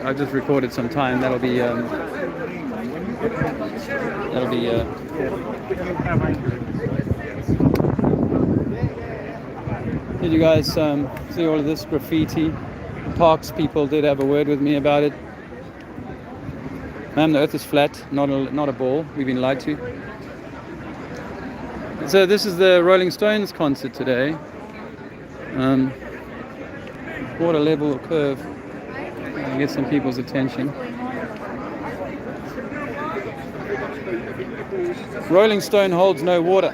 I just recorded some time. That'll be Did you guys see all of this graffiti? Parks people did have a word with me about it. Ma'am, the earth is flat, not a ball. We've been lied to. So this is the Rolling Stones concert today. Water level or curve. Get some people's attention. Rolling Stone holds no water.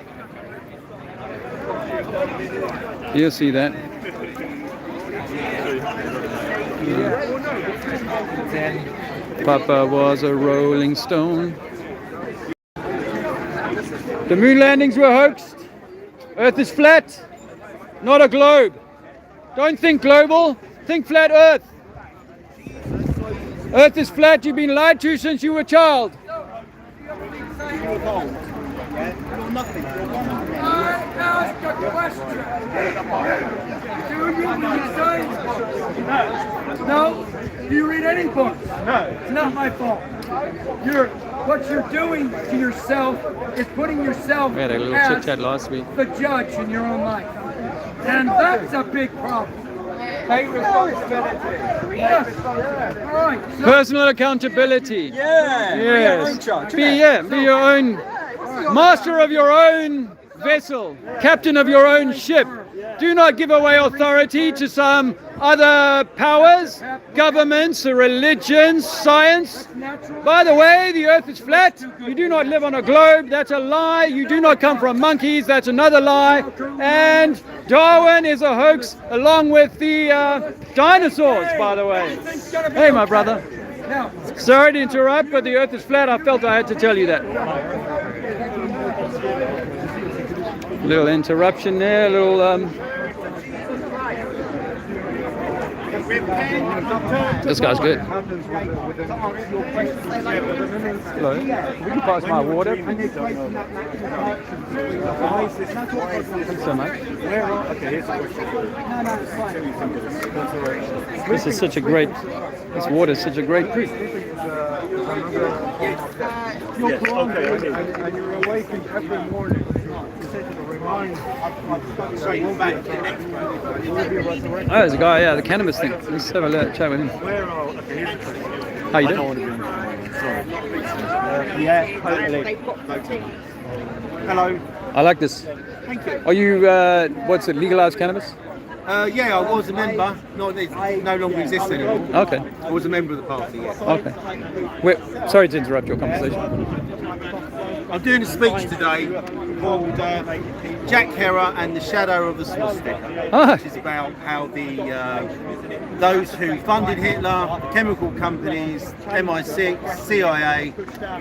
You'll see that. Papa was a Rolling Stone. The moon landings were hoaxed. Earth is flat, not a globe. Don't think global, think flat Earth. Earth is flat, you've been lied to since you were a child. I asked a question. Do you read science books? No. Do you read any books? No. It's not my fault. What you're doing to yourself is putting yourself We had a little as chit-chat last week. the judge in your own life. And that's a big problem. Take responsibility. Yes. All right. So Personal accountability. Yeah. Yes. Be your own master of your own vessel, captain of your own ship. Do not give away authority to some other powers, governments, religions, science. By the way, the earth is flat. You do not live on a globe. That's a lie. You do not come from monkeys. That's another lie. And Darwin is a hoax along with the dinosaurs, by the way. Hey, my brother. Sorry to interrupt, but the earth is flat. I felt I had to tell you that. Little interruption there, This guy's good. Hello. Would you pass my water? Thanks so much. This is such a great, this water is such a great treat. Yes, okay. And you're awakened every morning. Oh, there's a guy, the cannabis thing. Let's have a chat with him. How you doing? Yeah, totally. Hello. I like this. Thank you. Are you, what's it, legalized cannabis? Yeah, I was a member. No longer exists anymore. Okay. I was a member of the party, yes. Okay. Sorry to interrupt your conversation. I'm doing a speech today called Jack Herer and the Shadow of the Swastika, which is about how those who funded Hitler, the chemical companies, MI6, CIA,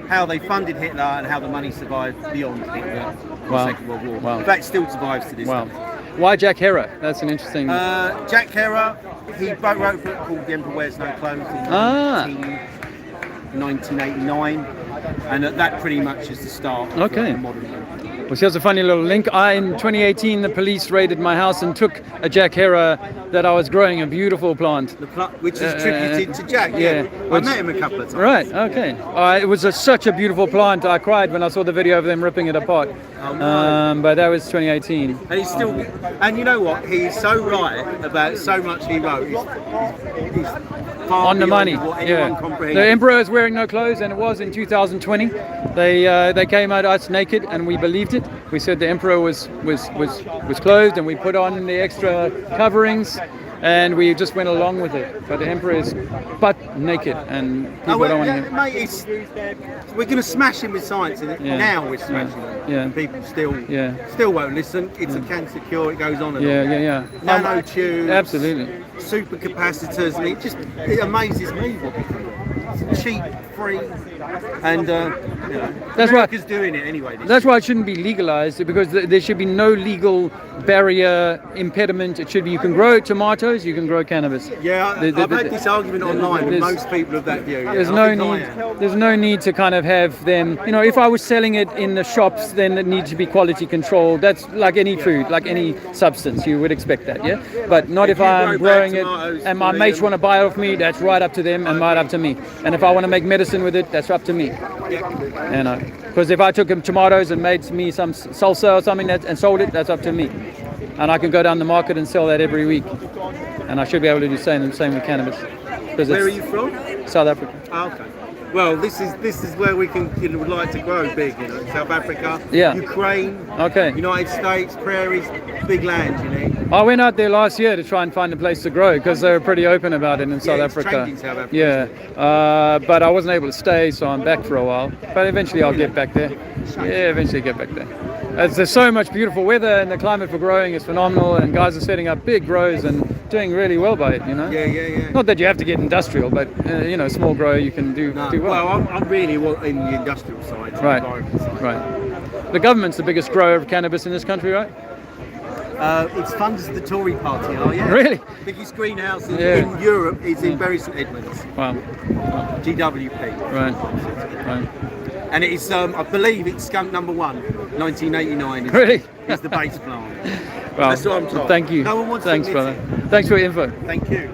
how they funded Hitler and how the money survived beyond Hitler in the Second World War. Wow. In fact, still survives to this day. Why Jack Herer? That's an interesting... Jack Herer, he wrote a book called The Emperor Wears No Clothes in 1989, and that pretty much is the start of the modern era. Well, here's a funny little link. In 2018, the police raided my house and took a Jack Herer that I was growing, a beautiful plant. Which is attributed to Jack, I met him a couple of times. Right, okay. It was such a beautiful plant. I cried when I saw the video of them ripping it apart. Oh, no. But that was 2018. And he's still, and you know what? He's so right about so much he wrote. He's far on the money. what anyone comprehends. The Emperor is wearing no clothes, and it was in 2020. They came at us naked, and we believed it. We said the Emperor was clothed, and we put on the extra coverings, and we just went along with it. But the Emperor is butt naked, and people don't want him. Mate, we're going to smash him with science, and now we're smashing him. Yeah. People still won't listen. It's a cancer cure. It goes on and on. Nanotubes. Absolutely. Supercapacitors. And it amazes me what we can do. it's cheap, free, and That's why- America's doing it anyway. That's why it shouldn't be legalized, because there should be no legal barrier, impediment. It should be you can grow tomatoes, you can grow cannabis. Yeah, I've had this argument online with most people of that view. Yeah, There's I no think I am. need. There's no need to kind of have them. You know, if I was selling it in the shops, then it needs to be quality controlled. That's like any food, like any substance. You would expect that, yeah. But not if you I'm grow bad growing it tomatoes, and my leave mates them. want to buy it off me. That's right up to them and right up to me. And if I want to make medicine with it, that's up to me. You know, because if I took tomatoes and made me some salsa or something and sold it, that's up to me. And I can go down the market and sell that every week. And I should be able to do the same with cannabis. Where are you from? South Africa. Oh, okay. Well, this is where we would like to grow big. South Africa, Yeah. Ukraine, Okay. United States, prairies, big land. I went out there last year to try and find a place to grow because they were pretty open about it in South it's Africa. changing South Africa. Yeah, but I wasn't able to stay, so I'm back for a while. But eventually I'll get back there. Yeah, eventually get back there. There's so much beautiful weather and the climate for growing is phenomenal, and guys are setting up big grows and doing really well by it. Yeah. Not that you have to get industrial, but small grow you can do No. well. Well, I'm really in the industrial side. Right. environment side. Right. The government's the biggest grower of cannabis in this country, right? It's funded the Tory party, yeah. Really? Biggest greenhouse in Yeah. Europe is in Bury St Edmunds, Wow. GWP. Right. Right. And it is, I believe it's skunk number 1, 1989. Really? Is the base plant. Well, That's what I'm told. thank you. No one wants Thanks, to admit brother. Thanks for your info. Thank you.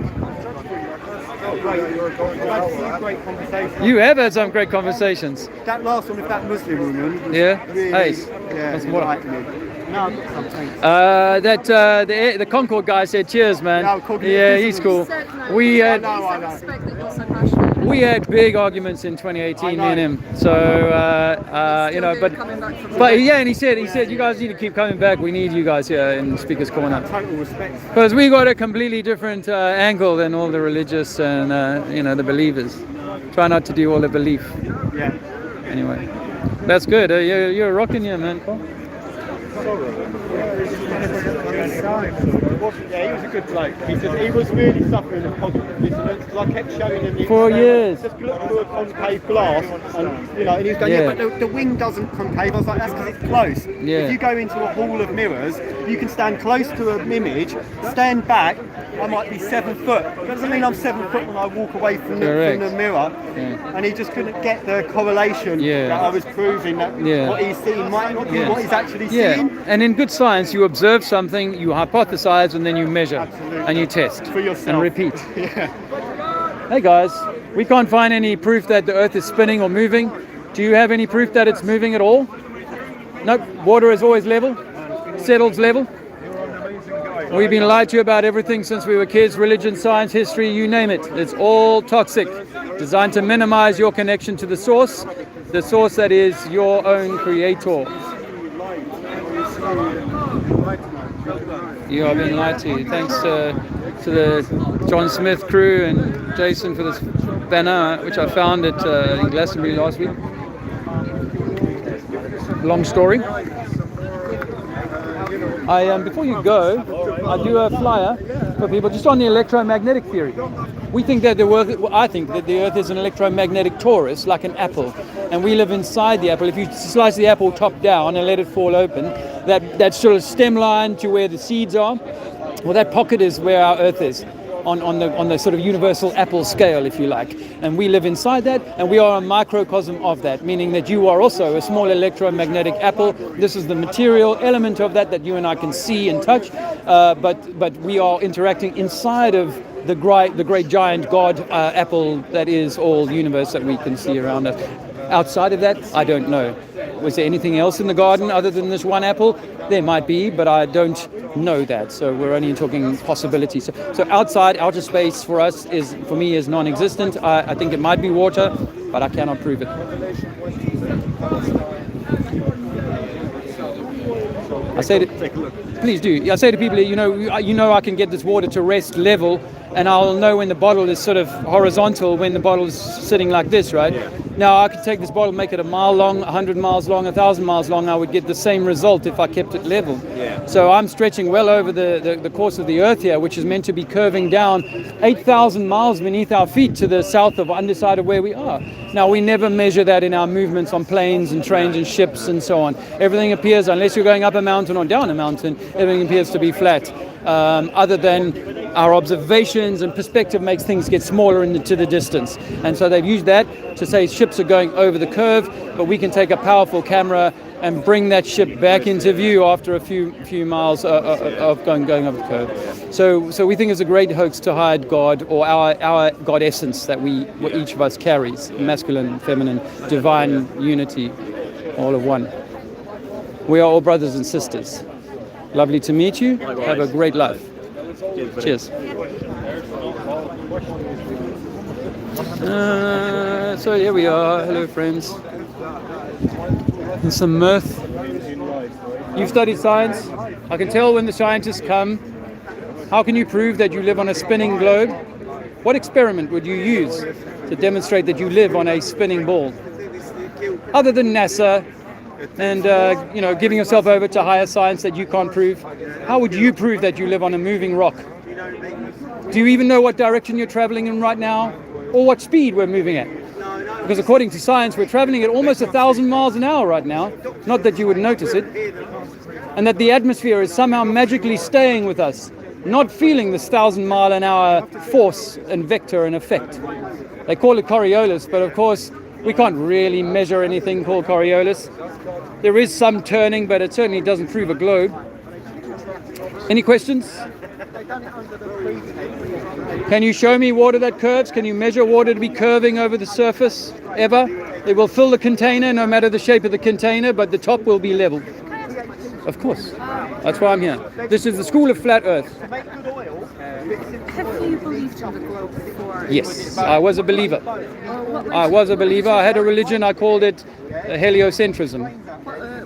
Great conversation. You have had some great conversations. That last one with that Muslim woman was Yeah? really, Ace. yeah, That's more- enlightening. No, I've got some thanks. The Concord guy said cheers, man. No, Concord Yeah, is- he's cool. Said no. We I had know. I respect that you're so passionate. we had big arguments in 2018, me and him. So but coming back from yeah, and he said you guys need to keep coming back. We need you guys here in Speaker's Corner. Total respect. Because we got a completely different angle than all the religious and the believers. Try not to do all the belief. Yeah. Anyway, that's good. You're rocking here, man. Cool. Yeah, he was a good bloke. He was really suffering of cognitive dissonance because I kept showing him the For experiment. years. Just look through a concave glass, and and he was going, Yeah. yeah, but the wing doesn't concave. I was like, that's because it's close. Yeah. If you go into a hall of mirrors, you can stand close to an image, stand back. I might be 7 foot. That doesn't mean I'm 7 foot when I walk away from Correct. the mirror. Yeah. And he just couldn't get the correlation Yeah. that I was proving that Yeah. what he's seeing might not be Yeah. what he's actually Yeah, seeing. and in good science, you observe something, you hypothesize, and then you measure, Absolutely. and you test, For yourself. and repeat. Yeah. Hey guys, we can't find any proof that the Earth is spinning or moving. Do you have any proof that it's moving at all? Nope. Water is always level, settles level. We've been lied to about everything since we were kids, religion, science, history, you name it. It's all toxic, designed to minimize your connection to the source that is your own creator. You are being lied to. Thanks to the John Smith crew and Jason for this banner, which I found at in Glastonbury last week. Long story. Before you go, I do a flyer for people just on the electromagnetic theory. I think that the Earth is an electromagnetic torus, like an apple, and we live inside the apple. If you slice the apple top down and let it fall open, that sort of stem line to where the seeds are, well, that pocket is where our Earth is. On the sort of universal apple scale, if you like, and we live inside that, and we are a microcosm of that, meaning that you are also a small electromagnetic apple. This is the material element of that you and I can see and touch, but we are interacting inside of the great giant God apple that is all universe that we can see around us. Outside of that, I don't know. Was there anything else in the garden other than this one apple? There might be, but I don't know that. So we're only talking possibilities. So outer space for us is non-existent. I think it might be water, but I cannot prove it. Please do. I say to people, I can get this water to rest level, and I'll know when the bottle is sort of horizontal, when the bottle is sitting like this, right? Now, I could take this bottle, make it a mile long, 100 miles long, 1,000 miles long. I would get the same result if I kept it level. Yeah. So I'm stretching well over the course of the Earth here, which is meant to be curving down 8,000 miles beneath our feet to the south of underside of where we are. Now, we never measure that in our movements on planes and trains and ships and so on. Everything appears, unless you're going up a mountain or down a mountain, everything appears to be flat. Other than our observations and perspective makes things get smaller into the distance. And so they've used that to say ships are going over the curve, but we can take a powerful camera and bring that ship back into view after a few miles of going over the curve. So we think it's a great hoax to hide God, or our God essence that what each of us carries, masculine, feminine, divine unity, all of one. We are all brothers and sisters. Lovely to meet you. Have a great life. Cheers. So here we are. Hello, friends. And some mirth. You've studied science. I can tell when the scientists come. How can you prove that you live on a spinning globe? What experiment would you use to demonstrate that you live on a spinning ball? Other than NASA and giving yourself over to higher science that you can't prove, how would you prove that you live on a moving rock? Do you even know what direction you're traveling in right now, or what speed we're moving at? Because according to science, we're traveling at almost 1,000 miles an hour right now. Not that you would notice it. And that the atmosphere is somehow magically staying with us, not feeling this 1,000 mile an hour force and vector and effect. They call it Coriolis, but of course, we can't really measure anything called Coriolis. There is some turning, but it certainly doesn't prove a globe. Any questions? Can you show me water that curves? Can you measure water to be curving over the surface ever? It will fill the container no matter the shape of the container, but the top will be level. Of course. That's why I'm here. This is the School of Flat Earth. Have you believed in the globe before? Yes, I was a believer. What made I was a believer. I had a religion. I called it heliocentrism.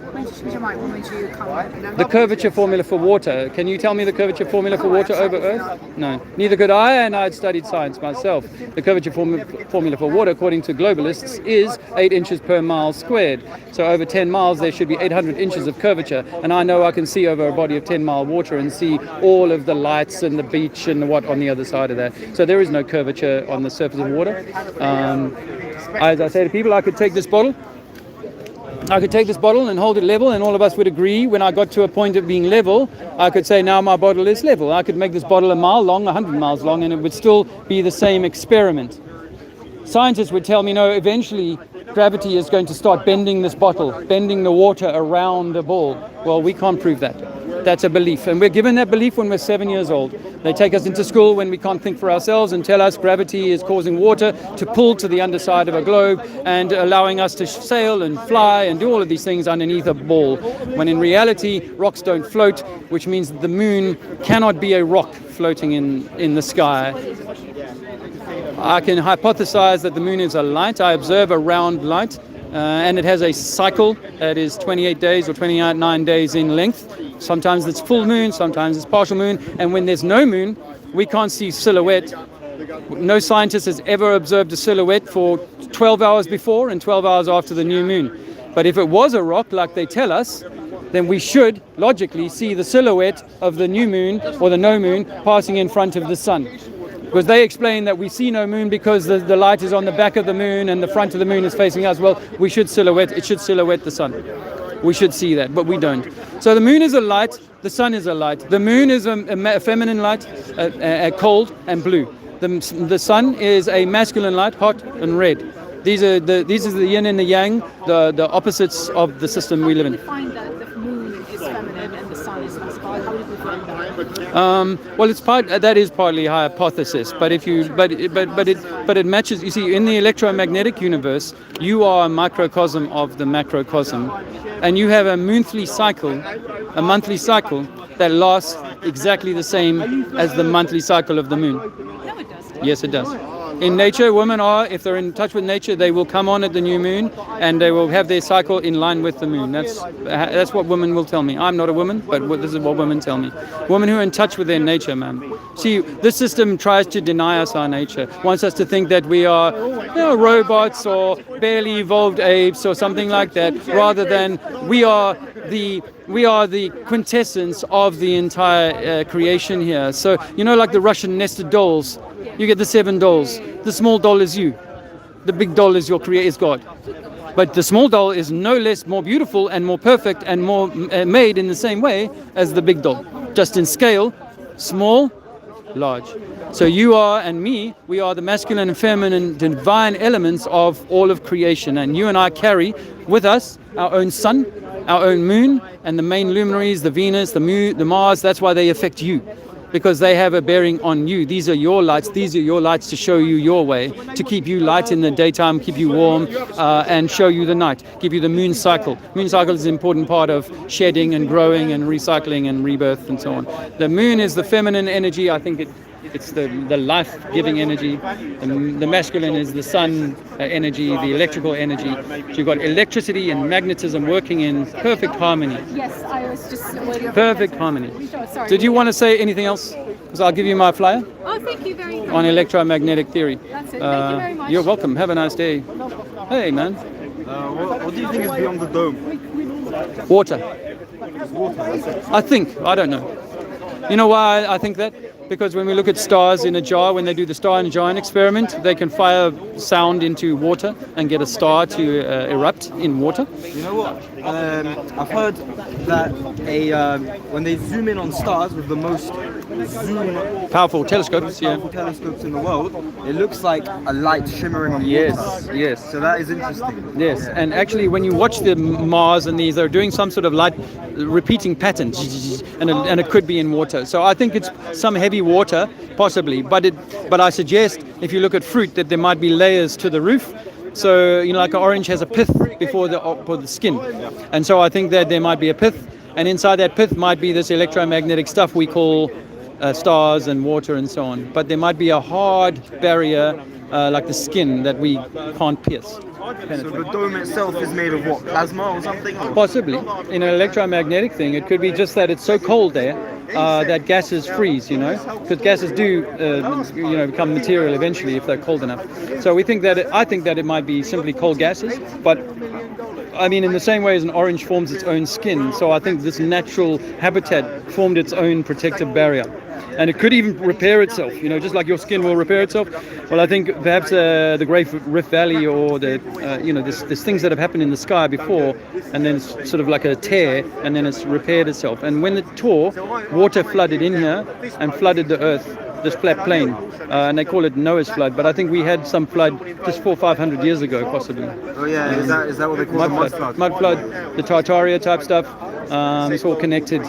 what made you change your mind? What made you come? The curvature formula for water. Can you tell me the curvature formula for water over Earth? No. Neither could I, and I'd studied science myself. The curvature formula for water, according to globalists, is 8 inches per mile squared. So over 10 miles, there should be 800 inches of curvature. And I know I can see over a body of 10-mile water and see all of the lights and the beach and what on the other side of that. So there is no curvature on the surface of water. As I say to people, I could take this bottle and hold it level, and all of us would agree when I got to a point of being level, I could say now my bottle is level. I could make this bottle a mile long, 100 miles long, and it would still be the same experiment. Scientists would tell me, no, eventually gravity is going to start bending this bottle, bending the water around the ball. Well, we can't prove that. That's a belief, and we're given that belief when we're 7 years old. They take us into school when we can't think for ourselves and tell us gravity is causing water to pull to the underside of a globe and allowing us to sail and fly and do all of these things underneath a ball. When in reality, rocks don't float, which means that the moon cannot be a rock floating in the sky. I can hypothesize that the moon is a light. I observe a round light, and it has a cycle that is 28 days or 29 days in length. Sometimes it's full moon, sometimes it's partial moon, and when there's no moon, we can't see silhouette. No scientist has ever observed a silhouette for 12 hours before and 12 hours after the new moon. But if it was a rock, like they tell us, then we should logically see the silhouette of the new moon or the no moon passing in front of the sun. Because they explain that we see no moon because the light is on the back of the moon and the front of the moon is facing us. Well, it should silhouette the sun. We should see that, but we don't. So the moon is a light, the sun is a light. The moon is a feminine light, cold and blue. The sun is a masculine light, hot and red. These are the yin and the yang, the opposites of the system we live in. We find that the moon is feminine and the sun is masculine. How did we find that? Well, that is partly a hypothesis, but it matches. You see, in the electromagnetic universe, you are a microcosm of the macrocosm, and you have a monthly cycle that lasts exactly the same as the monthly cycle of the moon. No, it doesn't. Yes, it does. In nature, women are, if they're in touch with nature, they will come on at the new moon and they will have their cycle in line with the moon. That's what women will tell me. I'm not a woman, but this is what women tell me. Women who are in touch with their nature, man. See, this system tries to deny us our nature, wants us to think that we are robots or barely evolved apes or something like that, rather than we are the quintessence of the entire creation here. So, like the Russian nested dolls, you get the 7 dolls. The small doll is you. The big doll is your creator, is God. But the small doll is no less more beautiful and more perfect and more made in the same way as the big doll. Just in scale, small, large. So you are, and me, we are the masculine and feminine divine elements of all of creation. And you and I carry with us our own sun, our own moon, and the main luminaries, the Venus, the moon, the Mars. That's why they affect you, because they have a bearing on you. These are your lights. These are your lights to show you your way, to keep you light in the daytime, keep you warm, and show you the night, give you the moon cycle. Moon cycle is an important part of shedding and growing and recycling and rebirth and so on. The moon is the feminine energy. I think it's the life-giving energy. The masculine is the sun energy, the electrical energy. So you've got electricity and magnetism working in perfect harmony. Yes, I was just waiting. Perfect harmony. Sure, sorry. Did you want to say anything else? Because I'll give you my flyer Oh, thank you very much. on electromagnetic theory. That's it. Thank you very much. You're welcome. Have a nice day. Hey, man. What do you think is beyond the dome? Water. I think. I don't know. You know why I think that? Because when we look at stars in a jar, when they do the star in a jar experiment, they can fire sound into water and get a star to erupt in water. You know what? I've heard that when they zoom in on stars with the most Powerful telescopes, powerful telescopes in the world, it looks like a light shimmering on water. Yes. So that is interesting. Yes, and actually when you watch the Mars and these, they're doing some sort of light repeating pattern, and it could be in water. So I think it's some heavy water, possibly, but I suggest if you look at fruit that there might be layers to the roof. So, like an orange has a pith before the skin. And so I think that there might be a pith, and inside that pith might be this electromagnetic stuff we call stars and water and so on. But there might be a hard barrier like the skin that we can't pierce. So the dome itself is made of what? Plasma or something? Possibly. In an electromagnetic thing, it could be just that it's so cold there that gases freeze, because gases do, become material eventually if they're cold enough. So I think that it might be simply cold gases, but I mean, in the same way as an orange forms its own skin, so I think this natural habitat formed its own protective barrier. And it could even repair itself, just like your skin will repair itself. Well, I think perhaps the Great Rift Valley or there's things that have happened in the sky before, and then it's sort of like a tear, and then it's repaired itself. And when it tore, water flooded in here and flooded the earth, this flat plain, and they call it Noah's flood. But I think we had some flood just 400 or 500 years ago, possibly. Oh yeah, is that what they call the mud flood? Mud flood, the Tartaria type stuff. It's all connected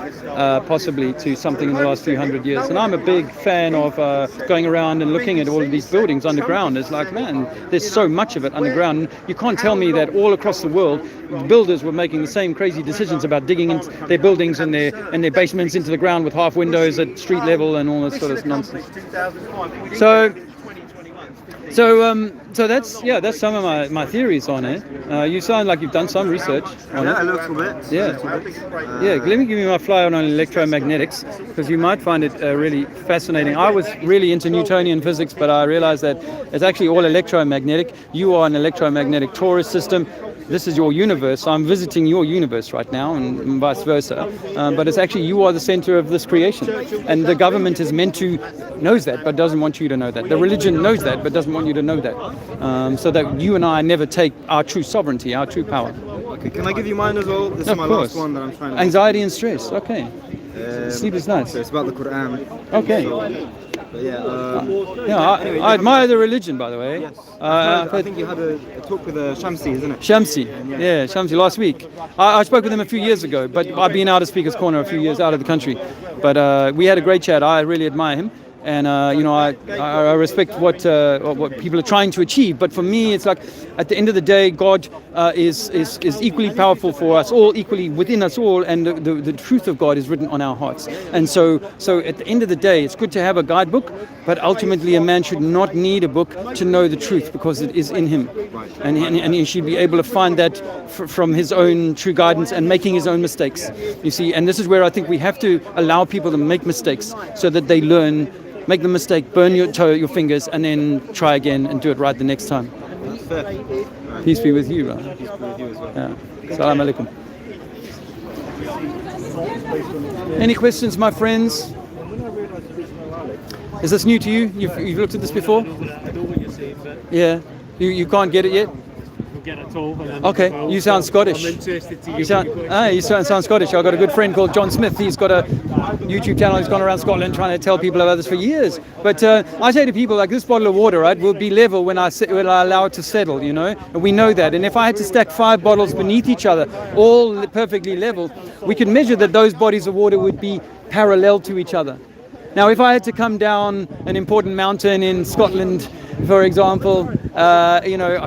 possibly to something in the last few hundred years. And I'm a big fan of going around and looking at all of these buildings underground. It's like, man, there's so much of it underground. You can't tell me that all across the world, builders were making the same crazy decisions about digging into their buildings and their basements into the ground with half windows at street level and all this sort of nonsense. So that's some of my theories on it. You sound like you've done some research on it. Yeah, a little bit. Yeah. Let me give you my flyer on electromagnetics, because you might find it really fascinating. I was really into Newtonian physics, but I realized that it's actually all electromagnetic. You are an electromagnetic torus system. This is your universe. I'm visiting your universe right now, and vice versa. But it's actually you are the center of this creation, and the government is meant to knows that, but doesn't want you to know that. The religion knows that, but doesn't want you to know that, so that you and I never take our true sovereignty, our true power. Okay, can I give you mine as well? This is my last one that I'm trying to. Anxiety and stress. Okay. Sleep is nice. So it's about the Quran. Okay. But yeah. I admire the religion, by the way. Yes. I think you had a talk with Shamsi, isn't it? Shamsi, yeah, Shamsi last week. I spoke with him a few years ago, but I've been out of Speaker's Corner a few years out of the country. But we had a great chat. I really admire him. And I respect what people are trying to achieve. But for me, it's like at the end of the day, God is equally powerful for us all, equally within us all, and the truth of God is written on our hearts. And so at the end of the day, it's good to have a guidebook, but ultimately a man should not need a book to know the truth, because it is in him, and he should be able to find that from his own true guidance and making his own mistakes. You see, and this is where I think we have to allow people to make mistakes so that they learn. Make the mistake, burn your fingers, and then try again and do it right the next time. Peace be with you, brother. Peace be with you as well. Yeah. Salam alaikum. Any questions, my friends? Is this new to you? You've looked at this before? Yeah. You can't get it yet? Get it all. Okay, you sound Scottish. I'm interested to you sound Scottish. I've got a good friend called John Smith. He's got a YouTube channel. He's gone around Scotland trying to tell people about this for years. But I say to people, like, this bottle of water, right, will be level when I allow it to settle, you know, and we know that. And if I had to stack 5 bottles beneath each other, all perfectly level, we could measure that those bodies of water would be parallel to each other. Now, if I had to come down an important mountain in Scotland, for example, I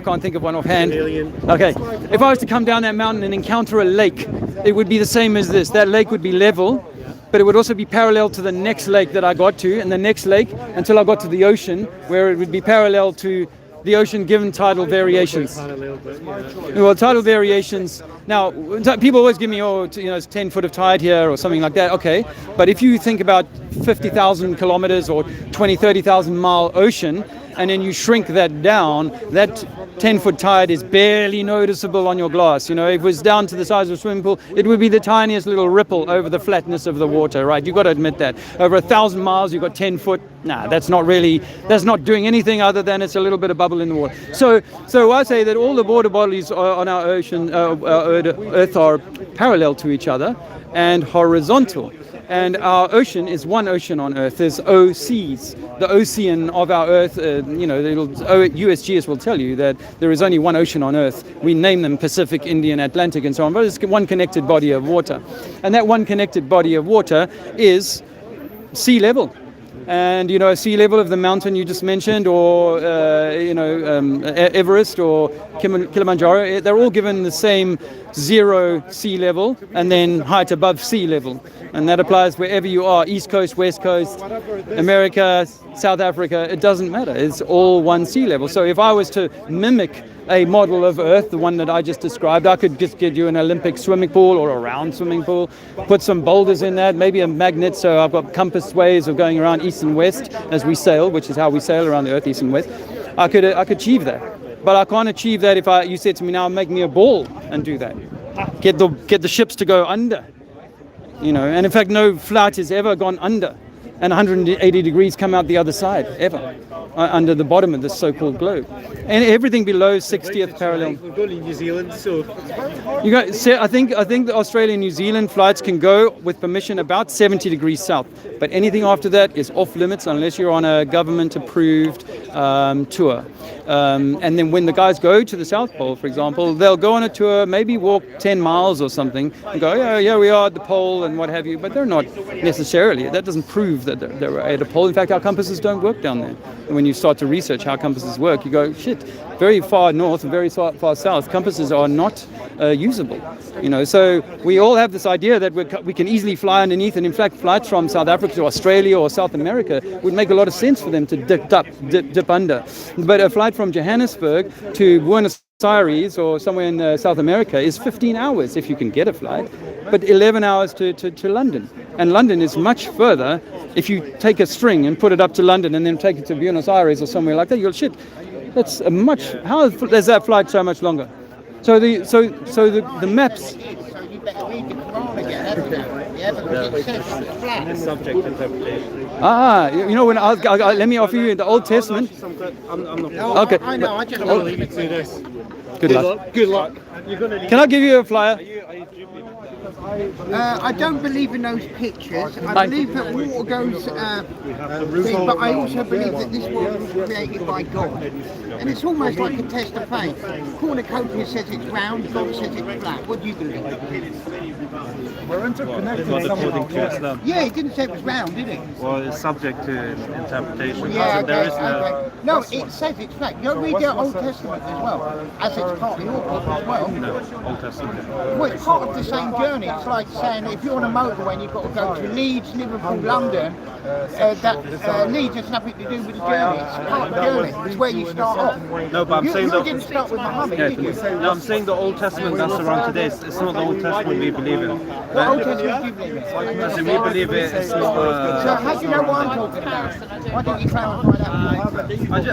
can't think of one offhand. Okay, if I was to come down that mountain and encounter a lake, it would be the same as this. That lake would be level, but it would also be parallel to the next lake that I got to, and the next lake until I got to the ocean, where it would be parallel to the ocean given tidal variations. Well, tidal variations. Now, people always give me, it's 10 foot of tide here or something like that. Okay, but if you think about 50,000 kilometers or 20, 30,000 mile ocean, and then you shrink that down, that 10-foot tide is barely noticeable on your glass. You know, if it was down to the size of a swimming pool, it would be the tiniest little ripple over the flatness of the water, right? You've got to admit that. Over 1,000 miles, you've got 10 foot. Nah, that's not doing anything other than it's a little bit of bubble in the water. So I say that all the water bodies on our ocean, Earth are parallel to each other and horizontal. And our ocean is one ocean on Earth. There's OCs. The ocean of our Earth, USGS will tell you that there is only one ocean on Earth. We name them Pacific, Indian, Atlantic, and so on. But it's one connected body of water. And that one connected body of water is sea level. And, sea level of the mountain you just mentioned, or, Everest or Kilimanjaro, they're all given the same 0 sea level and then height above sea level. And that applies wherever you are, East Coast, West Coast, America, South Africa, it doesn't matter. It's all one sea level. So if I was to mimic a model of Earth, the one that I just described, I could just get you an Olympic swimming pool or a round swimming pool, put some boulders in that, maybe a magnet, so I've got compass ways of going around east and west as we sail, which is how we sail around the Earth, east and west. I could achieve that. But I can't achieve that if you said to me, now make me a ball and do that. Get the ships to go under. And in fact, no flight has ever gone under, and 180 degrees come out the other side, ever, under the bottom of this so-called globe. And everything below 60th parallel. We're going to New Zealand, so... I think the Australia and New Zealand flights can go, with permission, about 70 degrees south. But anything after that is off limits unless you're on a government-approved tour. And then when the guys go to the South Pole, for example, they'll go on a tour, maybe walk 10 miles or something, and go, yeah, we are at the pole and what have you. But they're not necessarily. That doesn't prove that they're at a pole. In fact, our compasses don't work down there. And when you start to research how compasses work, you go, shit, very far north and very far south, compasses are not usable. So we all have this idea that we can easily fly underneath, and in fact, flights from South Africa to Australia or South America would make a lot of sense for them to dip under. But a flight from Johannesburg to Buenos Aires or somewhere in South America is 15 hours if you can get a flight, but 11 hours to London. And London is much further. If you take a string and put it up to London and then take it to Buenos Aires or somewhere like that, you'll shit. That's how is that flight so much longer? So the maps. Subject interpretation. When let me offer you the Old Testament. Okay. I know. I just want to leave it to this. Good luck. Good luck. Can I give you a flyer? I don't believe in those pictures. I believe that water goes thing, but I also believe that this world was created by God. And it's almost like a test of faith. Cornucopia says it's round, God says it's flat. What do you believe? We're interconnected. Not according to Islam. Yeah, he didn't say it was round, did he? Well, it's subject to interpretation. Yeah, So there okay, is okay. No, it says it's flat. You read the Old Testament as well, as it's part of your book as well. no Old Testament. Well, it's part of the same journey. It's like saying if you're on a motorway and you've got to go to Leeds, Liverpool, London, Leeds has nothing to do with the journey. It's part of the journey. It's where you start off. No, but I'm saying you didn't start with Muhammad, did you? No, I'm saying the Old Testament that's around today. It's not the Old Testament we believe in. What Old Testament do you believe in? As in we believe it's not. So how do you know what I'm talking about? Why didn't you clarify that?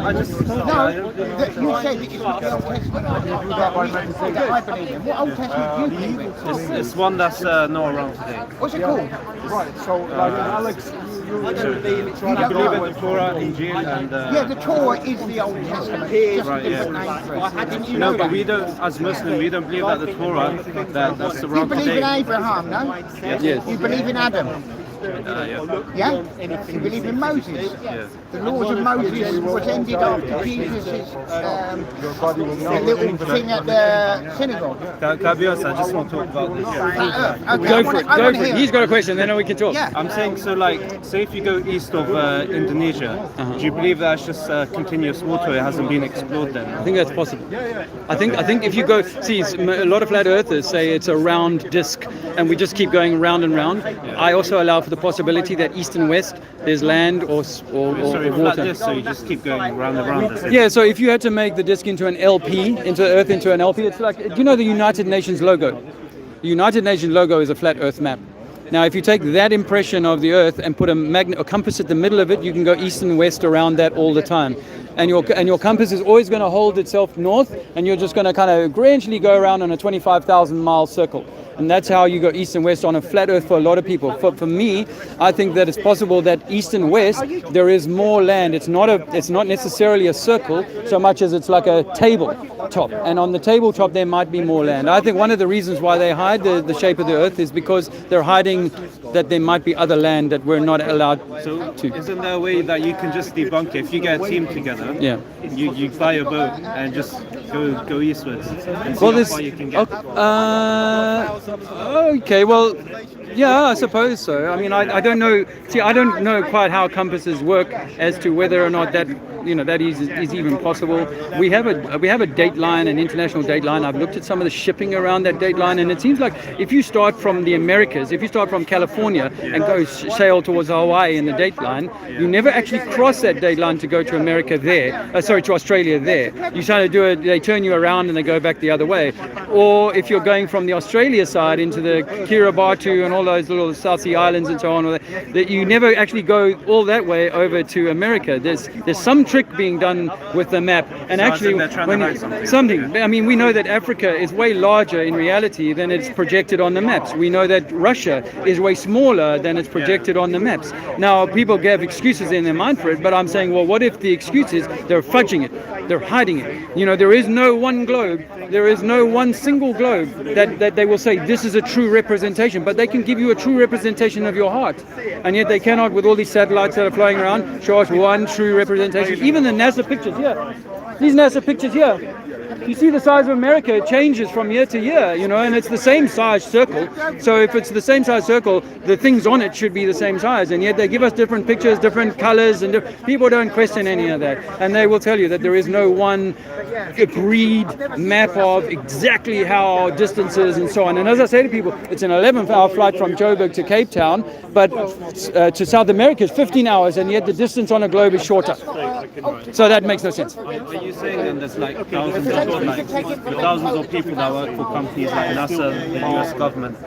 I just. No, you said that it's not the Old Testament that I believe in. What Old Testament do you believe in? It's one that's not around today. What's it called? Right, so like Alex, I believe in the Torah, Injil, and. Yeah, the Torah is the Old Testament. It's just Right, a different name for it. Didn't you know No, but that? we don't, as Muslims, we don't believe that the Torah that's You around believe in today. Abraham, no? Yes. You believe in Adam? Yeah. Yeah? You believe in Moses? Yeah. The laws of Moses was ended after Jesus' the little thing at the synagogue. Can I be honest? I just want to talk about this. Okay, Go for it. Go for it. He's got a question, then we can talk. Yeah. I'm saying, so like, say if you go east of Indonesia, do you believe that's just continuous water? It hasn't been explored then? I think that's possible. I think if you go, see, a lot of flat earthers say it's a round disc, and we just keep going round and round. I also allow for the possibility that east and west there's land or Sorry, flat water. disc, so you just keep going round and round. Is it? Yeah, so if you had to make the disc into an LP, into Earth into an LP, it's like, do you know the United Nations logo? The United Nations logo is a flat Earth map. Now, if you take that impression of the Earth and put a compass at the middle of it, you can go east and west around that all the time. And your compass is always going to hold itself north, and you're just going to kind of gradually go around on a 25,000 mile circle. And that's how you go east and west on a flat earth for a lot of people. For me, I think that it's possible that east and west, there is more land. It's not necessarily a circle so much as it's like a tabletop. And on the tabletop, there might be more land. I think one of the reasons why they hide the shape of the earth is because they're hiding that there might be other land that we're not allowed to. Isn't there a way that you can just debunk it? If you get a team together, Yeah. you buy a boat and just go eastwards and see Well, how this. far you can get. Okay, well, yeah, I suppose so. I mean, I don't know. See, I don't know quite how compasses work as to whether or not that is even possible. We have a date line, an international date line. I've looked at some of the shipping around that date line, and it seems like if you start from the Americas, if you start from California and go sail towards Hawaii in the date line, you never actually cross that date line to go to America there. To Australia there. You try to do it. They turn you around and they go back the other way. Or if you're going from the Australia side into the Kiribati and all those little South Sea islands and so on, that you never actually go all that way over to America. There's some trick being done with the map, and So I actually think they're trying to hide something. I mean, we know that Africa is way larger in reality than it's projected on the maps. We know that Russia is way smaller than it's projected on the maps. Now, people give excuses in their mind for it, but I'm saying, well, what if the excuse is they're fudging it, they're hiding it? You know, there is no one globe, there is no one single globe that they will say this is a true representation, but they can give you a true representation of your heart, and yet they cannot, with all these satellites that are flying around, show us one true representation. Even the NASA pictures here, these NASA pictures here, you see the size of America, it changes from year to year, you know, and it's the same size circle. So if it's the same size circle, the things on it should be the same size, and yet they give us different pictures, different colors, and people don't question any of that. And they will tell you that there is no one agreed map of exactly how distances and so on. And as I say to people, it's an 11-hour flight from Joburg to Cape Town, but to South America is 15 hours, and yet the distance on a globe is shorter. So that makes no sense. Are you saying then there's like thousands of people that work for companies like NASA, the US government,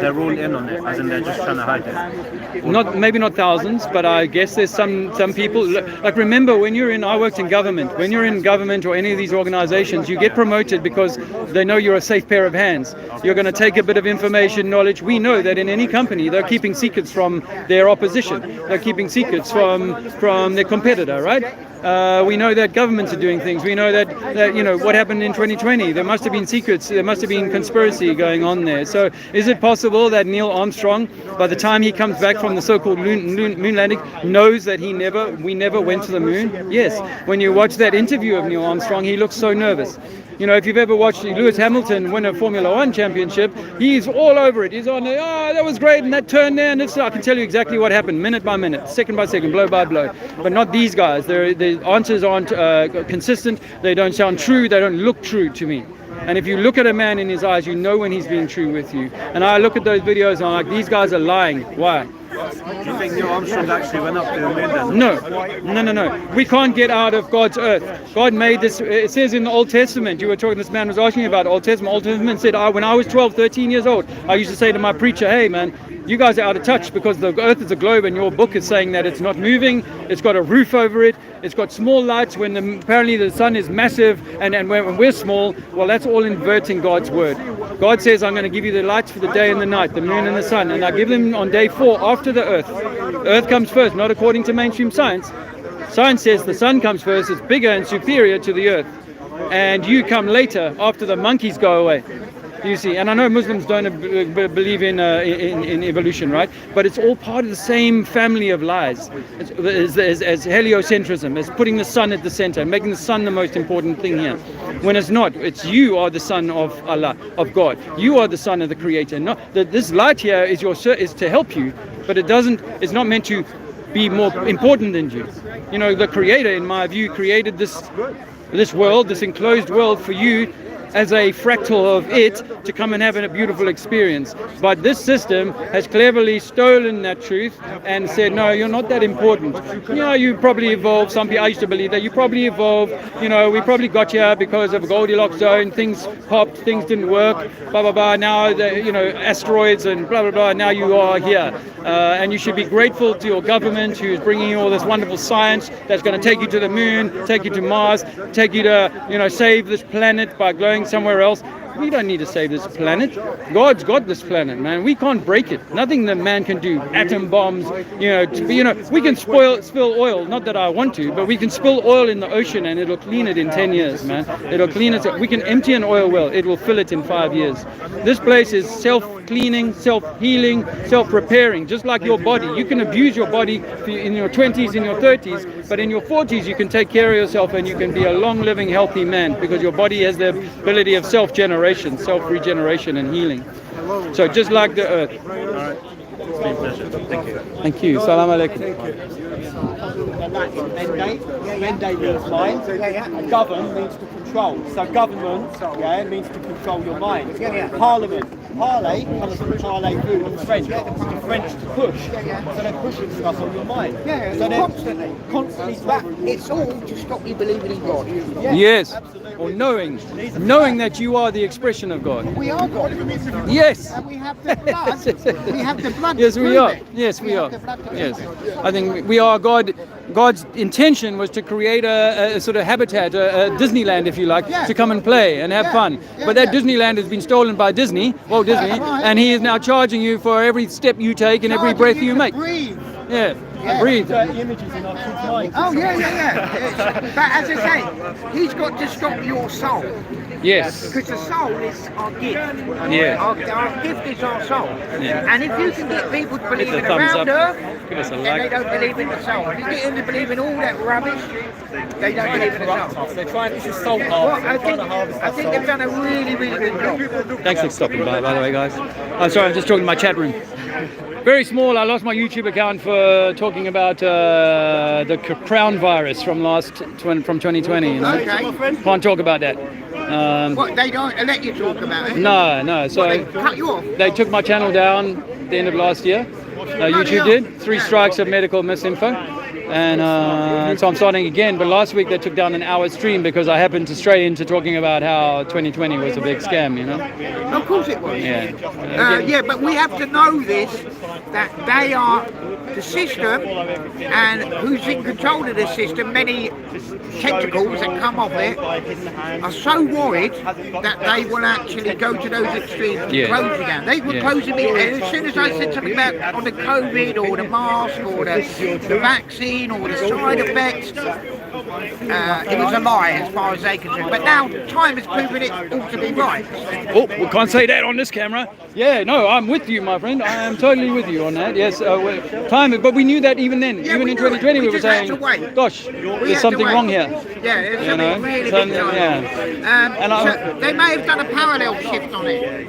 they're all in on it, as in they're just trying to hide it? Maybe not thousands, but I guess there's some people. Like, remember, I worked in government. When you're in government or any of these organizations, you get promoted because they know you're a safe pair of hands. You're going to take a bit of information, knowledge. We know that in any company, they're keeping secrets from their opposition. They're keeping secrets from their competitor, right? We know that governments are doing things. We know that you know what happened in 2020. There must have been secrets. There must have been conspiracy going on there. So is it possible that Neil Armstrong, by the time he comes back from the so-called moon landing, knows that we never went to the moon? Yes. When you watch that interview of Neil Armstrong, he looks so nervous. You know, if you've ever watched Lewis Hamilton win a Formula One championship, he's all over it. He's on there, oh, that was great, and that turn there, and this, I can tell you exactly what happened, minute by minute, second by second, blow by blow. But not these guys. The answers aren't consistent. They don't sound true. They don't look true to me. And if you look at a man in his eyes, you know when he's being true with you. And I look at those videos and I'm like, these guys are lying. Why? Do you think Neil Armstrong actually went up to the moon then? No. We can't get out of God's earth. God made this. It says in the Old Testament, you were talking, this man was asking about Old Testament. Old Testament said, when I was 12, 13 years old, I used to say to my preacher, hey man, you guys are out of touch because the earth is a globe and your book is saying that it's not moving, it's got a roof over it, it's got small lights when apparently the sun is massive and when we're small. Well, that's all inverting God's word. God says, I'm going to give you the lights for the day and the night, the moon and the sun, and I give them on day 4 after the earth. Earth comes first, not according to mainstream science. Science says the sun comes first, it's bigger and superior to the earth. And you come later after the monkeys go away. You see, and I know Muslims don't believe in evolution, right? But it's all part of the same family of lies. As heliocentrism, as putting the sun at the center, making the sun the most important thing here. When it's not, it's you are the son of Allah, of God. You are the son of the Creator. Not that this light here is to help you, but it's not meant to be more important than you. You know, the Creator, in my view, created this world, this enclosed world for you as a fractal of it to come and have a beautiful experience. But this system has cleverly stolen that truth and said, no, you're not that important. You know, you probably evolved. Some people, I used to believe that you probably evolved. You know, we probably got here because of a Goldilocks zone. Things popped, things didn't work, blah, blah, blah. Now, asteroids and blah, blah, blah. Now you are here. And you should be grateful to your government who's bringing you all this wonderful science that's going to take you to the moon, take you to Mars, take you to, save this planet by glowing somewhere else. We don't need to save this planet. God's got this planet, man. We can't break it. Nothing that man can do. Atom bombs, we can spill oil. Not that I want to, but we can spill oil in the ocean and it'll clean it in 10 years, man. It'll clean it. We can empty an oil well. It will fill it in 5 years. This place is self-cleaning, self-healing, self-repairing, just like your body. You can abuse your body in your 20s, in your 30s, but in your 40s you can take care of yourself and you can be a long-living, healthy man because your body has the ability of self-generation, self-regeneration and healing. So just like the earth. All right. It's been a pleasure. Thank you. Thank you. Salam alaikum. Mandate means mind, and govern means to control. So government, means to control your mind. Parliament. Parley comes from parlez-vous in French. In French, to push. So they're pushing stuff on your mind. Yeah, so constantly. But it's all to stop you believing in God. Yes. Or knowing that you are the expression of God. We are God. Yes. And we have the blood. We have the blood. Yes, we are. It. Yes, we are. Yes. I think we are God. God's intention was to create a sort of habitat, a Disneyland, if you like, to come and play and have fun. But that Disneyland has been stolen by Disney, Walt Disney, and he is now charging you for every step you take and every breath you make. Breathe. Yeah. Breathe. Images in our kids' minds. Oh, yeah. But as I say, he's got to stop your soul. Yes. Because the soul is our gift. Yeah. Our gift is our soul. Yeah. And if you can get people to believe in thumbs around up. Earth, Give us a then like. they don't believe in the soul. If you get them to believe in all that rubbish, they don't believe in the soul. They're trying to soul Well, I think they've done a really, really good job. Thanks for stopping by the way, guys. I'm sorry, I'm just talking to my chat room. Very small. I lost my YouTube account for talking about the crown virus from 2020. You know? Okay. Can't talk about that. What, they don't let you talk about it? No. So they cut you off? They took my channel down at the end of last year. YouTube did. 3 strikes of medical misinfo. And so I'm starting again. But last week they took down an hour stream because I happened to stray into talking about how 2020 was a big scam, you know? Of course it was. Yeah. But we have to know this, that they are the system, and who's in control of the system, many tentacles that come off it, are so worried that they will actually go to those extremes and close it down. They were closing me, and as soon as I said something about on the COVID or the mask or the vaccine or the side effects, it was a lie as far as they concerned. But now time has proven it ought to be right. Oh, we can't say that on this camera. Yeah, no, I'm with you, my friend. I am totally with you on that. Yes, time, but we knew that even then. Yeah, even we in knew it. 2020, we We were just had saying, to wait. gosh, We there's had to something wait. wrong here. Yeah, there's You something know, really something- big going on. And So they may have done a parallel shift on it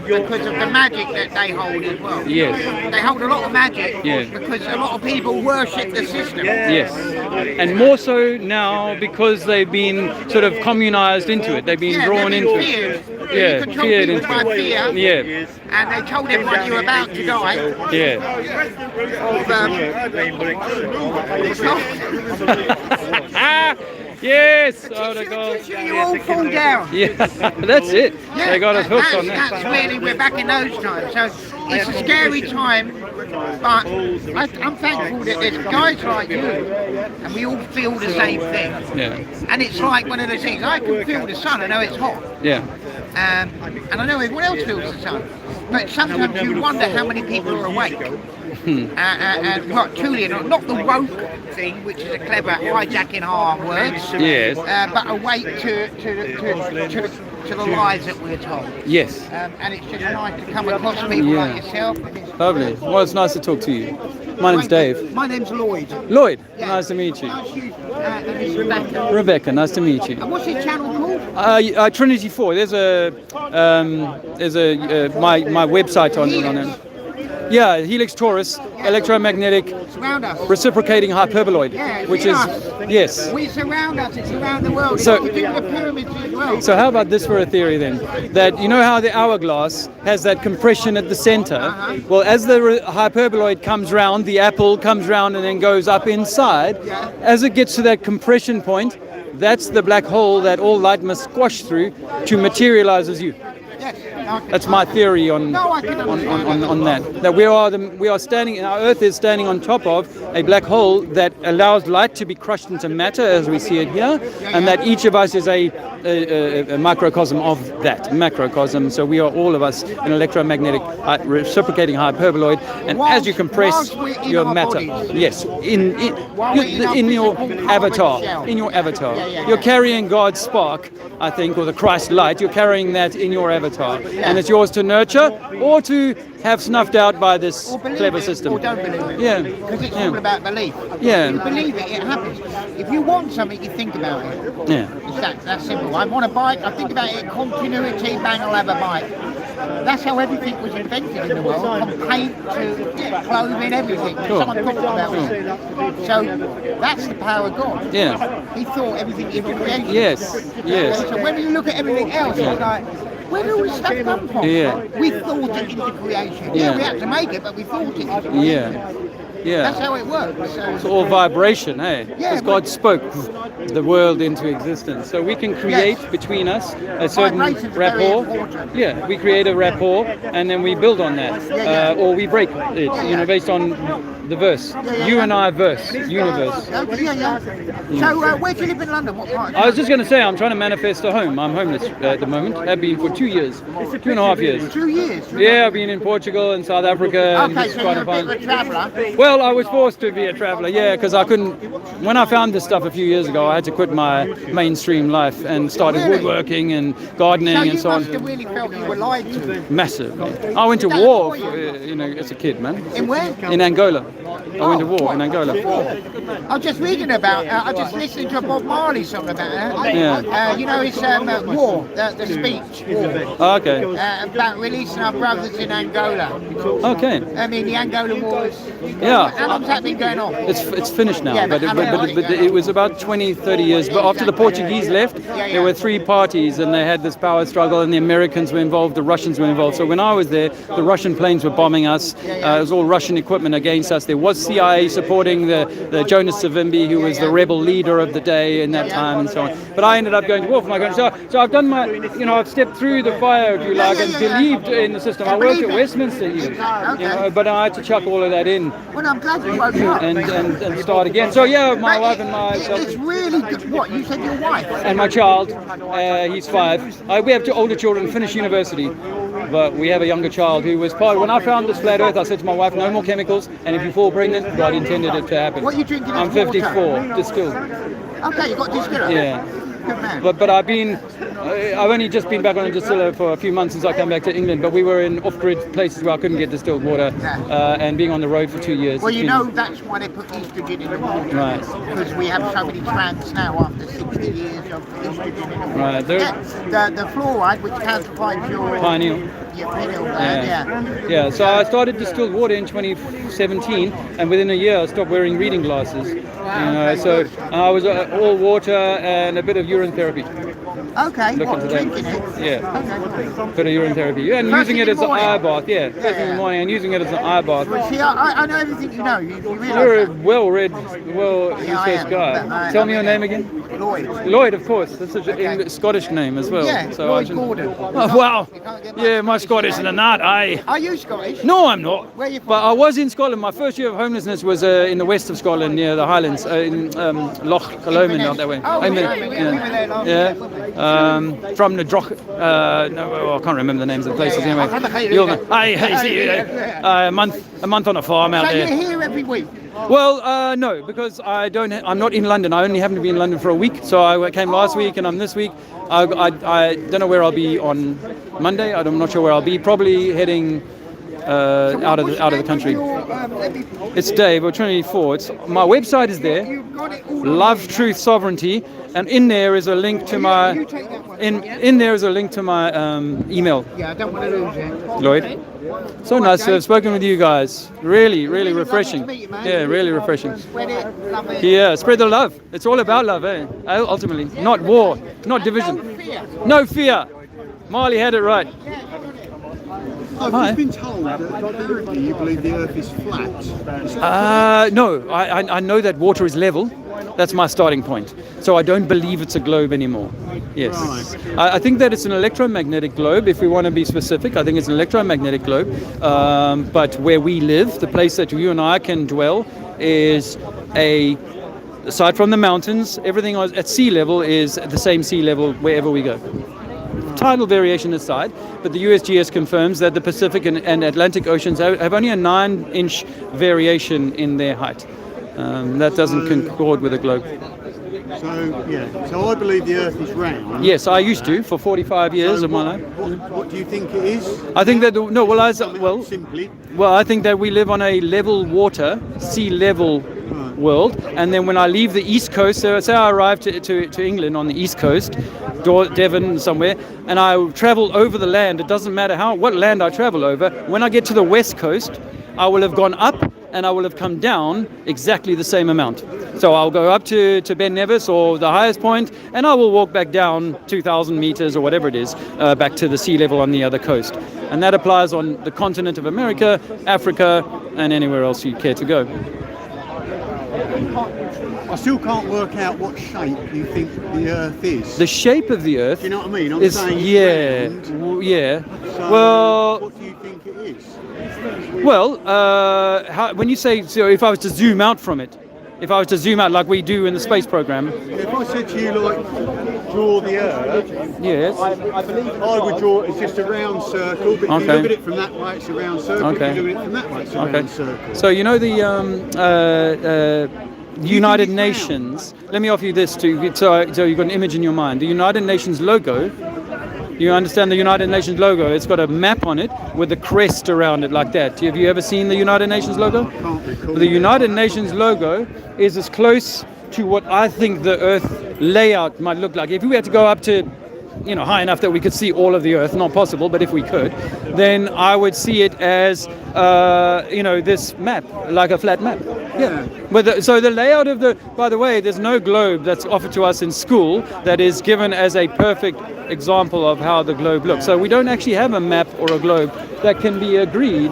because of the magic that they hold as well. Yes. They hold a lot of magic Yes. because a lot of people worship the system. Yes, and more so now because they've been sort of communized into it. They've been drawn they've into been it. feared. Yeah, You control feared people into by it. fear. Yeah, And they told everyone you were about to die. yeah. Yes. Oh, the goal. You all fall down. Yeah, that's it. They got us hooked on That's that. really, we're back in those times. So it's a scary time, but I'm thankful that there's guys like you, and we all feel the same thing. Yeah, And it's like one of those things, I can feel the sun, I know it's hot. yeah. And I know everyone else feels the sun. But sometimes you wonder how many people are awake. And what, truly, not the woke thing, which is a clever hijacking our words, Yes. but awake to the lies that we're told. Yes. And it's just nice to come across people Yeah. like yourself. And it's- Lovely. Well, it's nice to talk to you. My name's Dave. My name's Lloyd. Lloyd, Yeah. nice to meet you. Nice you. And it's Rebecca. Rebecca, nice to meet you. And what's your channel called? Trinity 4. There's my website on it. Yeah, Helix Taurus, electromagnetic Surround us. reciprocating hyperboloid, Yeah, which see is us. yes. We surround us, it's around the world. So- You do the pyramids as well. So how about this for a theory then? That you know how the hourglass has that compression at the center? Well, as the hyperboloid comes round, the apple comes round and then goes up inside. Yeah. As it gets to that compression point, that's the black hole that all light must squash through to materialize as you. Yes. That's my theory on No, I can on that. That we are standing, our Earth is standing on top of a black hole that allows light to be crushed into matter as we see it here, and that each of us is a microcosm of that macrocosm. So we are all of us an electromagnetic reciprocating hyperboloid, and as you compress whilst we're in your our matter, bodies. yes, While we're in our in your physical avatar, carbon shell. in your avatar, Yeah. you're carrying God's spark, I think, or the Christ light. You're carrying that in your avatar, and it's yours to nurture or to have snuffed out by this Or believe clever it, system. or don't believe it. Yeah. Because it's Yeah. all about belief. Yeah. If you believe it, it happens. If you want something, you think about it. Yeah. It's that simple. I want a bike, I think about it, continuity, bang, I'll have a bike. That's how everything was invented in the world, from paint to clothing, everything. Sure. Someone talked about it. So that's the power of God. Yeah. He thought everything into creation. Yes. Yes. So when you look at everything else, it's like, where did all this stuff come from? Yeah. We thought it into creation. Yeah. Yeah, we had to make it, but we thought it into creation. Yeah. Yeah. That's how it works. It's So, all vibration, eh? Yeah, Because God spoke the world into existence. So we can create Yes. between us a certain Vibration's very rapport. important. Yeah, we create a rapport and then we build on that. Yeah. Or we break it, you know, based on the verse. You and I verse, universe. okay, yeah. So where do you live in London? What part? I was just going to say, I'm trying to manifest a home. I'm homeless at the moment. I've been for 2 years, 2.5 years. 2 years. Yeah, I've been in Portugal and South Africa and Okay, just so trying you're to a bit of find. a traveller. Well, I was forced to be a traveller, yeah, because I couldn't. When I found this stuff a few years ago, I had to quit my mainstream life and started Really? woodworking and gardening So and you so must on. have really felt you were lied to. Massively. I went to war, you know, as a kid, man. In where? In Angola. I went to war in Angola. I was just reading about, I just listened to a Bob Marley song about that. Yeah. You know, it's War, the speech, War, Okay. about releasing our brothers in Angola. Okay. I mean, the Angola War is... Yeah. How long's that been going on? It's finished now, Yeah, but but how long was it it was about 20, 30 years. But after the Portuguese left, there were three parties and they had this power struggle and the Americans were involved, the Russians were involved. So when I was there, the Russian planes were bombing us. It was all Russian equipment against us. There was CIA supporting the Jonas Savimbi, who was the rebel leader of the day in that time and so on. But I ended up going to war for my country. So I've done my, you know, I've stepped through the fire, if you like, and believed in the system. I worked at Westminster even, you know, but I had to chuck all of that in Well, I'm glad you woke up. and start again. So yeah, my But wife and it's really good. What, you said your wife? and my child, he's 5. We have 2 older children, finished university, but we have a younger child who was part. When I found this flat Earth, I said to my wife, no more chemicals, and if you fall pregnant, God intended it to happen. What are you drinking? I'm as water? 54, distilled. Okay, you got distiller. Yeah. Good man. But I've only just been back on a distiller for a few months since I came back to England, but we were in off-grid places where I couldn't get distilled water, and being on the road for 2 years. Well, it's you been- know that's why they put estrogen in the water. Right. Because we have so many trans now after 60 years of estrogen in the water. Right, there- The fluoride, which calcifies your Pineal. pineal gland, Yeah, so I started distilled water in 2017, and within a year I stopped wearing reading glasses. So I was all water and a bit of urine therapy. Okay, Look what, into that. drinking it? Yeah, Okay. bit of urine therapy. Yeah, and First using thing it in as the an morning? eye bath. Yeah, first thing in the morning, and using it as an eye bath. Well, see, I know everything you know. You realise You're a that. well-read, Yeah, I well-researched am, guy. but, Tell me your name again. Lloyd. Lloyd, of course. That's such Okay. a Scottish name as well. Yeah, so Lloyd I should- Gordon. Oh, wow. You can't get much Yeah, my Scottish Scottish than that. Are you Scottish? No, I'm not. Where are you from? But I was in Scotland. My first year of homelessness was in the west of Scotland, near the Highlands, in Loch Lomond, out that way. Oh, we were there last year, From the Droch. No, I can't remember the names of the places anyway. You'll know. I see you. A month on a farm out So there. you're here every week? Well, no, because I'm not in London. I only happen to be in London for a week. So I came last week and I'm this week. I don't know where I'll be on Monday. I'm not sure where I'll be. Probably heading out of the country. It's Dave or Trinity 4. My website is there. Love, Truth, Sovereignty, and in there is a link to my in there is a link to my email. Yeah, I don't want to lose it. Lloyd. So nice to have spoken with you guys. Really, really refreshing. Yeah, really refreshing. Spread it, love it. Yeah, spread the love. It's all about love, eh? Ultimately, not war, not division. No fear. Marley had it right. I've Hi. just been told that apparently you believe the Earth is flat. No, I know that water is level. That's my starting point. So I don't believe it's a globe anymore. Yes. I think that it's an electromagnetic globe, if we want to be specific. I think it's an electromagnetic globe. But where we live, the place that you and I can dwell, is aside from the mountains, everything at sea level is at the same sea level wherever we go. Tidal variation aside, but the USGS confirms that the Pacific and Atlantic Oceans have only a 9-inch variation in their height. That doesn't concord with a globe. So I believe the Earth is round. Yes, I used to for 45 years of my life. What do you think it is? I think that Simply. Well, I think that we live on a level water, sea level world, and then when I leave the east coast, so say I arrive to England on the east coast, Devon somewhere, and I travel over the land. It doesn't matter what land I travel over. When I get to the west coast, I will have gone up and I will have come down exactly the same amount. So I'll go up to Ben Nevis or the highest point, and I will walk back down 2,000 meters or whatever it is, back to the sea level on the other coast. And that applies on the continent of America, Africa, and anywhere else you care to go. I still can't work out what shape you think the Earth is. The shape of the Earth. Do you know what I mean? I'm is saying it's round. Yeah. So Well, what do you think it is? Well, when you say, so if I was to zoom out from it, if I was to zoom out like we do in the space program. If I said to you, like, draw the Earth, yes, I believe I would draw it as just a round circle, but if you look at it from that way, it's a round circle. If you look at it from that way, it's a round circle. So you know the United Nations. Let me offer you this too, so you've got an image in your mind. The United Nations logo. You understand the United Nations logo? It's got a map on it with a crest around it like that. Have you ever seen the United Nations logo? I can't recall. The United Nations logo is as close to what I think the Earth layout might look like. If we had to go up to, high enough that we could see all of the Earth, not possible, but if we could, then I would see it as, this map, like a flat map. Yeah. So the layout of by the way, there's no globe that's offered to us in school that is given as a perfect example of how the globe looks. So we don't actually have a map or a globe that can be agreed,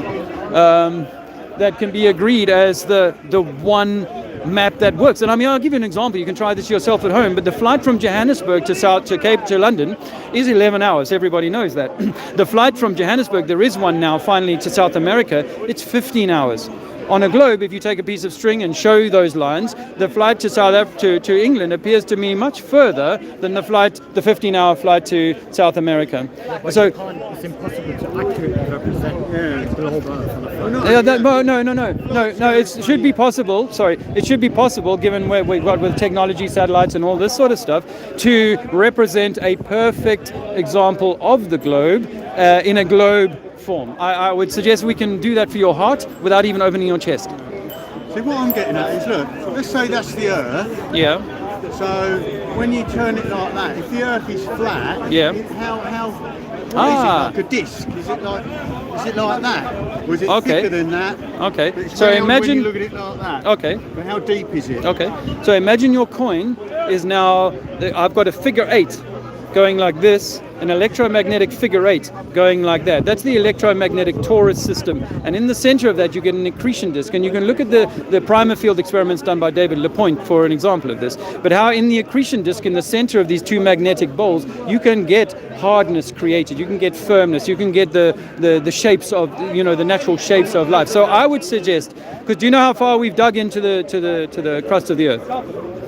as the one map that works. And I mean, I'll give you an example. You can try this yourself at home, but the flight from Johannesburg to London is 11 hours. Everybody knows that. The flight from Johannesburg, there is one now finally to South America, it's 15 hours. on a globe, if you take a piece of string and show those lines, the flight to to England appears to me much further than the 15-hour flight to South America. So It's impossible to accurately represent the globe Earth on a photo. no. It should be possible. Sorry, it should be possible, given where we've got with technology, satellites, and all this sort of stuff, to represent a perfect example of the globe in a globe form. I would suggest we can do that for your heart without even opening your chest. See, what I'm getting at is, look, let's say that's the Earth. Yeah. So when you turn it like that, if the Earth is flat, Yeah. how what is it, like a disc? Is it like that? Was it thicker than that? Okay. But it's So round imagine. when you look at it like that. Okay. But how deep is it? Okay. So imagine your coin is now. I've got a figure 8 going like this, an electromagnetic figure 8 going like that. That's the electromagnetic torus system. And in the center of that, you get an accretion disk. And you can look at the primer field experiments done by David LaPointe for an example of this. But how in the accretion disk, in the center of these two magnetic bowls, you can get hardness created. You can get firmness. You can get the shapes of, the natural shapes of life. So I would suggest, because do you know how far we've dug into the crust of the Earth?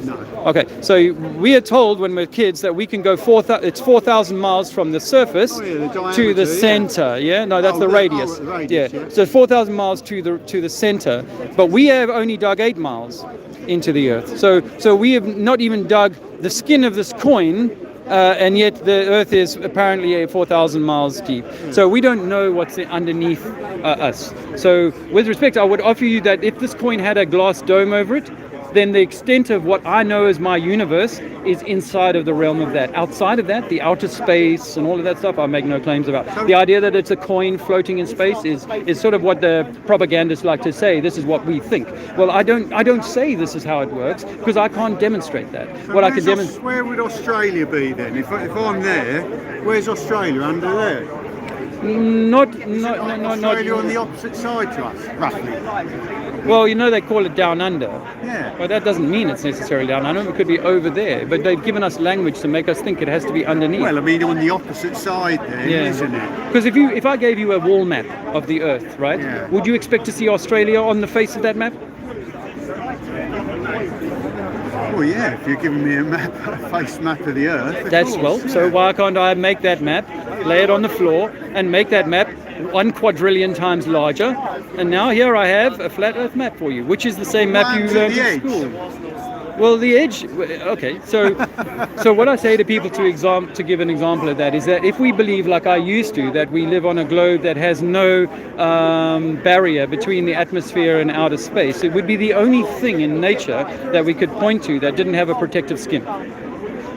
No. Okay, so we are told when we're kids that we can go 4,000 miles from the surface to the center. Yeah, no, that's the radius. Yeah, so 4,000 miles to the center, but we have only dug 8 miles into the Earth. So we have not even dug the skin of this coin. And yet the Earth is apparently 4,000 miles deep. So we don't know what's underneath us. So with respect, I would offer you that if this coin had a glass dome over it, then the extent of what I know as my universe is inside of the realm of that. Outside of that, the outer space and all of that stuff, I make no claims about. The idea that it's a coin floating in space is sort of what the propagandists like to say. This is what we think. Well, I don't say this is how it works because I can't demonstrate that. So What I can demonstrate. Where would Australia be then? If I'm there, where's Australia under there? Not Australia on the opposite side to us, roughly. Well, they call it down under. Yeah. But that doesn't mean it's necessarily down under. It could be over there. But they've given us language to make us think it has to be underneath. Well, I mean, on the opposite side then, isn't it? Because if I gave you a wall map of the Earth, right? Yeah. Would you expect to see Australia on the face of that map? Well, yeah, if you're giving me a face map of the Earth. So why can't I make that map, lay it on the floor, and make that map 1 quadrillion times larger? And now here I have a flat Earth map for you, which is the same map you learned in school. Well, the edge. Okay, so what I say to people to give an example of that is that if we believe, like I used to, that we live on a globe that has no barrier between the atmosphere and outer space, it would be the only thing in nature that we could point to that didn't have a protective skin.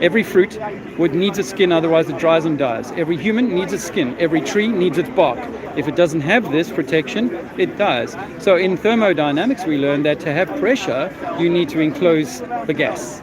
Every fruit needs a skin, otherwise it dries and dies. Every human needs a skin. Every tree needs its bark. If it doesn't have this protection, it dies. So in thermodynamics, we learned that to have pressure, you need to enclose the gas.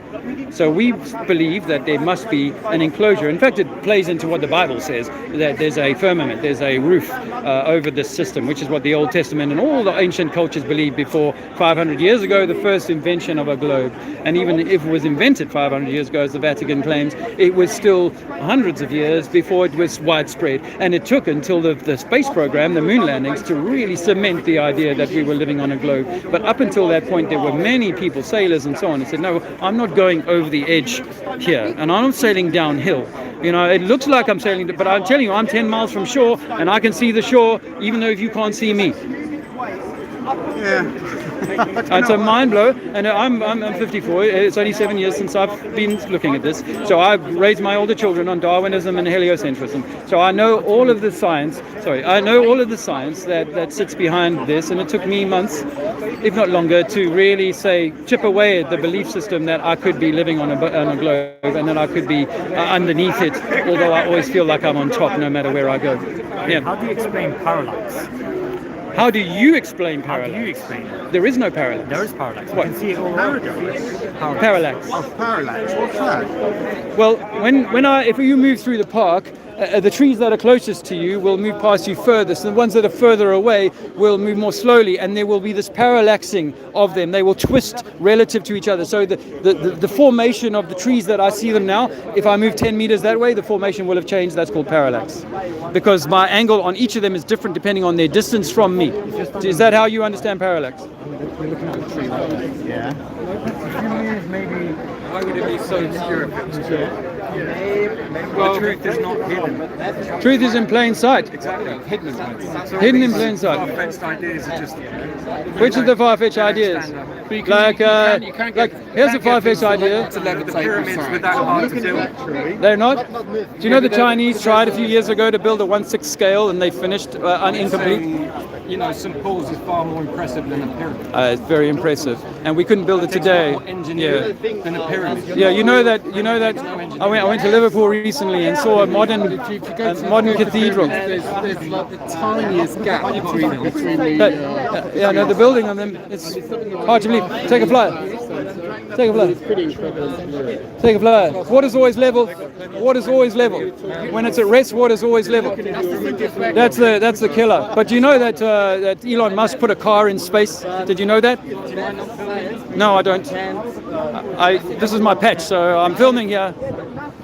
So we believe that there must be an enclosure. In fact, it plays into what the Bible says, that there's a firmament, there's a roof over this system, which is what the Old Testament and all the ancient cultures believed before 500 years ago, the first invention of a globe. And even if it was invented 500 years ago, as the Vatican claims, it was still hundreds of years before it was widespread. And it took until the space program, the moon landings, to really cement the idea that we were living on a globe. But up until that point, there were many people, sailors and so on, who said, no, I'm not going over the edge here, and I'm sailing downhill. It looks like I'm sailing, but I'm telling you, I'm 10 miles from shore, and I can see the shore, even though you can't see me. Yeah. It's a mind blow, and I'm 54. It's only 7 years since I've been looking at this. So I've raised my older children on Darwinism and heliocentrism. So I know all of the science. That sits behind this, and it took me months, if not longer, to really chip away at the belief system that I could be living on a globe and that I could be underneath it. Although I always feel like I'm on top, no matter where I go. Yeah. How do you explain parallax? How do you explain parallax? How do you explain it? There is no parallax. There is parallax. What? You can see it all around. Parallax. Oh, parallax. What's that? Well, if you move through the park, the trees that are closest to you will move past you furthest, and the ones that are further away will move more slowly, and there will be this parallaxing of them. They will twist relative to each other. So the formation of the trees that I see them now, if I move 10 meters that way, the formation will have changed. That's called parallax, because my angle on each of them is different depending on their distance from me. Is that how you understand parallax? Yeah. Maybe why would it be so obscure if it was true? Well, the truth is not hidden. Truth is in plain sight. Exactly, hidden in plain sight. So Hidden in plain sight. far-fetched ideas are just. Which of the far-fetched ideas? Like, here's a far-fetched idea. The pyramids were that hard to build. They're not? Do you know the Chinese tried a few years ago to build a 1/6 scale and they finished incomplete? You know, St. Paul's is far more impressive than a pyramid. It's very impressive, and we couldn't build it today. More engineered than a pyramid. Yeah, you know that. I went to Liverpool recently and saw a modern cathedral. There's like the tiniest gap between the. Yeah, no, the building of them, it's hard to believe. Take a flyer. Take a flyer. Take a flyer. Water's always level. Water's always level. When it's at rest, water's always level. That's the killer. But do you know that that Elon Musk put a car in space? Did you know that? No, I don't. This is my patch, so I'm filming here.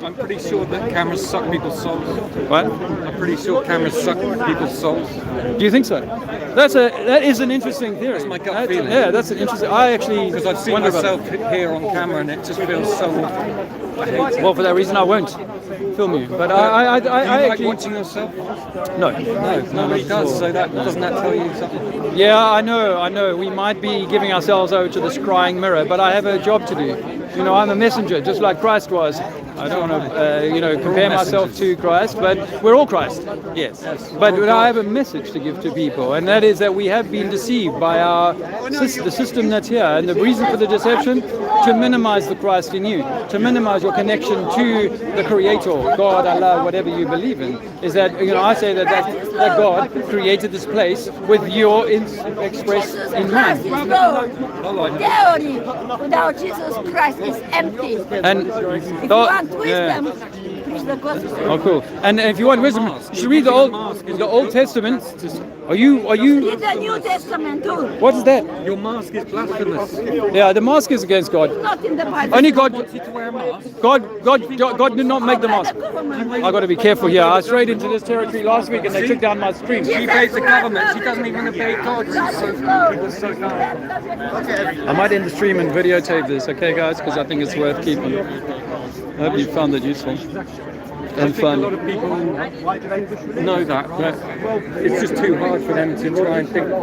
I'm pretty sure that cameras suck people's souls. What? I'm pretty sure cameras suck people's souls. Do you think so? That is an interesting theory. That's my gut feeling. Yeah, that's an interesting. I actually Because I've seen wonder about myself here on camera and it just feels so awful. I hate it. Well, for that reason, I won't film you. But I Do you like actually watching yourself? no. Nobody does. So doesn't that tell you something? Yeah, I know. We might be giving ourselves over to this crying mirror, but I have a job to do. You know, I'm a messenger, just like Christ was. I don't want to, compare myself to Christ, but we're all Christ. Yes. But I have a message to give to people, and that is that we have been deceived by the system that's here, and the reason for the deception, to minimize the Christ in you, to minimize your connection to the Creator, God, Allah, whatever you believe in, is that, I say that God created this place with your express in mind. Theory without Jesus Christ is empty. And If you want wisdom, preach the gospel. oh, cool. And if you want wisdom, you should read the Old Testament. Are you? Read the New Testament too. What is that? Your mask is blasphemous. Yeah, the mask is against God. Not in the Bible. Only God. Want you to wear a mask? God did not make the mask. I got to be careful here. I strayed into this territory last week, and they took down my stream. She obeys the government. She doesn't even obey God. She's so dumb. I might end the stream and videotape this, okay, guys? Because I think it's worth keeping. I hope you found it useful and A fun. lot of people know that, but it's just too hard for them to try and think